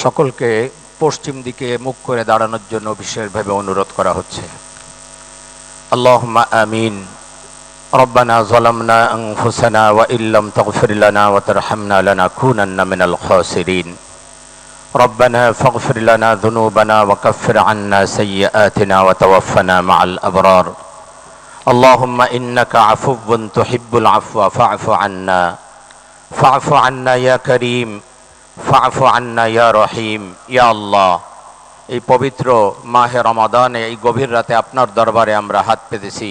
সকলকে পশ্চিম দিকে মুখ করে দাঁড়ানোর জন্য বিশেষভাবে অনুরোধ করা হচ্ছে। আল্লাহুম্মা আমিন। রব্বানা যালামনা আনফুসানা ওয়া ইল্লাম তাগফির লানা ওয়া তারহামনা লানাকুনান্না মিনাল খাসিরিন। রব্বানা ফাগফির লানা যুনুবানা ওয়া কাফির আন্না সাইয়্যাতিনা ওয়া তাওয়াফানা মাআল আবরার। আল্লাহুম্মা ইন্নাকা আফুউন তুহিব্বুল আফওয়া ফা'ফু আন্না ইয়া কারীম ফা'ফু আন্না ইয়া রহিম। ইয়া আল্লাহ, এই পবিত্র মাহে রমাদানে এই গভীর রাতে আপনার দরবারে আমরা হাত পেতেছি,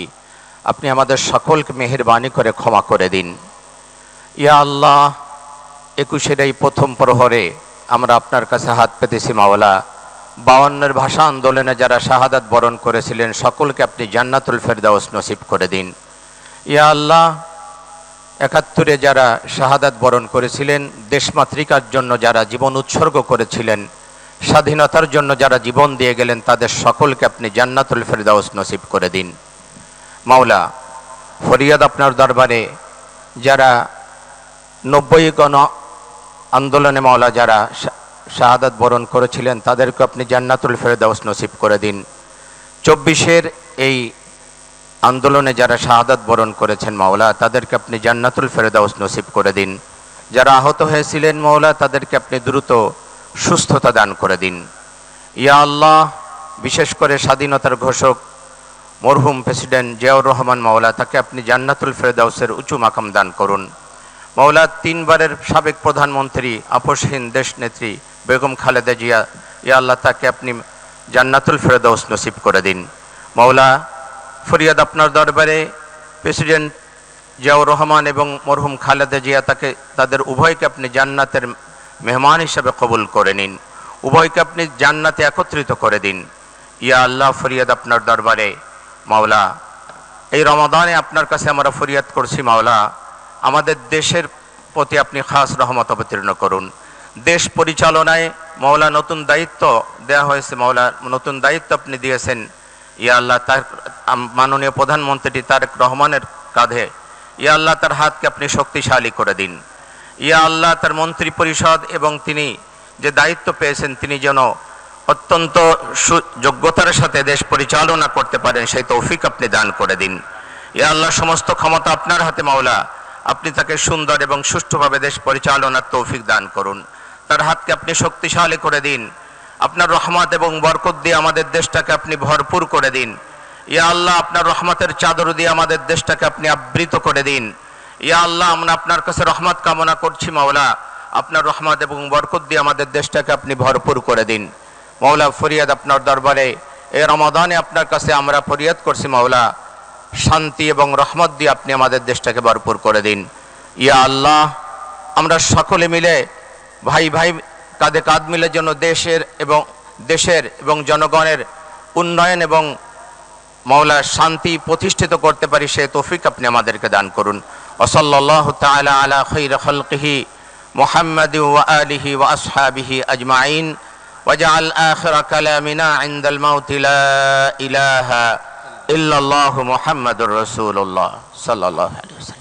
আপনি আমাদের সকলকে মেহেরবানি করে ক্ষমা করে দিন। ইয়া আল্লাহ, 21-এর এই প্রথম প্রহরে আমরা আপনার কাছে হাত পেতেছি মাওলা। 52-এর ভাষা আন্দোলনে যারা শাহাদাত বরণ করেছিলেন সকলকে আপনি জান্নাতুল ফেরদাউস নসিব করে দিন। ইয়া আল্লাহ, 71-এ যারা শাহাদাত বরণ করেছিলেন, দেশমাতৃকার জন্য যারা জীবন উৎসর্গ করেছিলেন, স্বাধীনতার জন্য যারা জীবন দিয়ে গেলেন, তাদের সকলকে আপনি জান্নাতুল ফেরদাউস নসিব করে দিন। মাওলা, ফরিয়াদ আপনার দরবারে যারা 90 গণ আন্দোলনে মাওলা যারা শাহাদাত বরণ করেছিলেন তাদেরকে আপনি জান্নাতুল ফেরদাউস নসিব করে দিন। 24-এর এই আন্দোলনে যারা শাহাদাত বরণ করেছেন মাওলা, তাদেরকে আপনি জান্নাতুল ফেরদাউস নসিব করে দিন। যারা আহত হয়েছিলেন মাওলা, তাদেরকে আপনি দ্রুত সুস্থতা দান করে দিন। ইয়া আল্লাহ, বিশেষ করে স্বাধীনতার ঘোষক মরহুম প্রেসিডেন্ট জিয়াউর রহমান মাওলা, তাকে আপনি জান্নাতুল ফেরদাউসের উঁচু মাকাম দান করুন। মাওলা, 3 বারের সাবেক প্রধানমন্ত্রী আপসহীন দেশনেত্রী বেগম খালেদা জিয়া, ইয়া আল্লাহ, তাকে আপনি জান্নাতুল ফেরদাউস নসিব করে দিন। মাওলা, ফরিয়াদ আপনার দরবারে প্রেসিডেন্ট জিয়াউর রহমান এবং মরহুম খালেদা জিয়া, তাদের উভয়কে আপনি জান্নাতের মেহমান হিসাবে কবুল করে নিন, উভয়কে আপনি জান্নাতে একত্রিত করে দিন। ইয়া আল্লাহ, ফরিয়াদ আপনার দরবারে মাওলা, এই রমাদানে আপনার কাছে আমরা ফরিয়াদ করছি মাওলা, আমাদের দেশের প্রতি আপনি খাস রহমত অবতীর্ণ করুন। দেশ পরিচালনায় মাওলা নতুন দায়িত্ব দেয়া হয়েছে মাওলা, নতুন দায়িত্ব আপনি দিয়েছেন। ইয়া আল্লাহ, তার মাননীয় প্রধানমন্ত্রী তারেক রহমানের কাঁধে, ইয়া আল্লাহ, তার হাতকে আপনি শক্তিশালী করে দিন। ইয়া আল্লাহ, তার মন্ত্রী পরিষদ এবং তিনি যে দায়িত্ব পেয়েছেন তিনি যেন অত্যন্ত যোগ্যতার সাথে দেশ পরিচালনা করতে পারেন, সেই তৌফিক আপনি দান করে দিন। ইয়া আল্লাহ, সমস্ত ক্ষমতা আপনার হাতে মাওলা, আপনি তাকে সুন্দর এবং সুষ্ঠুভাবে দেশ পরিচালনার তৌফিক দান করুন। তার হাতকে আপনি শক্তিশালী করে দিন। আপনার রহমত এবং বরকত দিয়ে আমাদের দেশটাকে আপনি ভরপুর করে দিন। ইয়া আল্লাহ, আপনার রহমতের চাদর দিয়ে আমাদের দেশটাকে আপনি আবৃত করে দিন। ইয়া আল্লাহ, আমরা আপনার কাছে রহমত কামনা করছি মাওলা, আপনার রহমত এবং বরকত দিয়ে আমাদের দেশটাকে আপনি ভরপুর করে দিন। মাওলা, ফরিয়াদ আপনার দরবারে এই রমাদানে আপনার কাছে আমরা ফরিয়াদ করছি মাওলা, শান্তি এবং রহমত দিয়ে আপনি আমাদের দেশটাকে ভরপুর করে দিন। ইয়া আল্লাহ, আমরা সকলে মিলে ভাই ভাই কাঁধে কাঁধ মিলে যেন দেশের এবং জনগণের উন্নয়ন এবং মাওলা শান্তি প্রতিষ্ঠিত করতে পারি, সে তৌফিক আপনি আমাদেরকে দান করুন। ওয়া সাল্লাল্লাহু তাআলা আলা খায়রি খালকিহি মুহাম্মাদিন ওয়া আলিহি ওয়া আসহাবিহি আজমাইন। ওয়াজআল আখিরা কালামিনা ইনদাল মাউতি লা ইলাহা ইল্লাল্লাহু মুহাম্মাদুর রাসূলুল্লাহ সাল্লাল্লাহু আলাইহি ওয়াসাল্লাম।